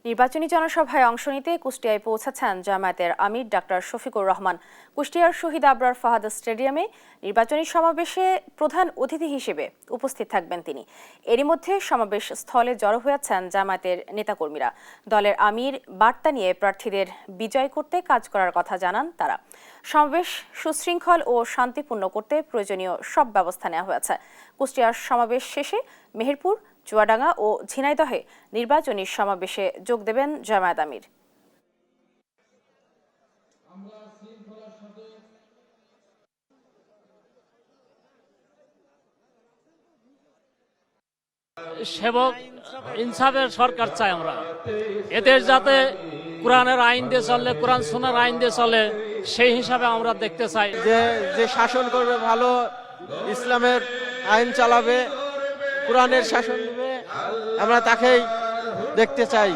নির্বাচনী জনসভায় অংশ নিতে কুষ্টিয়ায় পৌঁছেছেন জামায়াতের আমির ডাক্তার শফিকুর রহমান। কুষ্টিয়ার শহীদ আবরার ফাহাদ স্টেডিয়ামে নির্বাচনী সমাবেশে প্রধান অতিথি হিসেবে উপস্থিত থাকবেন তিনি। এরই মধ্যে সমাবেশ স্থলে জড়ো হয়েছেন জামায়াতের নেতাকর্মীরা। দলের আমির বার্তা নিয়ে প্রার্থীদের বিজয় করতে কাজ করার কথা জানান তারা। সমাবেশ সুশৃঙ্খল ও শান্তিপূর্ণ করতে প্রয়োজনীয় সব ব্যবস্থা নেওয়া হয়েছে। কুষ্টিয়ার সমাবেশ শেষে মেহেরপুর, চুয়াডাঙ্গা ও ঝিনাইদহে নির্বাচনী সমাবেশে যোগ দেবেন জামায়াত আমির। সেবক ইনসাফের সরকার চাই আমরা। এদের যাতে কোরআনের আইন দিয়ে চলে, কোরআন সুন্নাহর আইন দিয়ে চলে, সেই হিসাবে আমরা দেখতে চাই। যে শাসন করবে, ভালো ইসলামের আইন চালাবে, কোরআনের শাসন দেবে, আমরা তাকেই দেখতে চাই।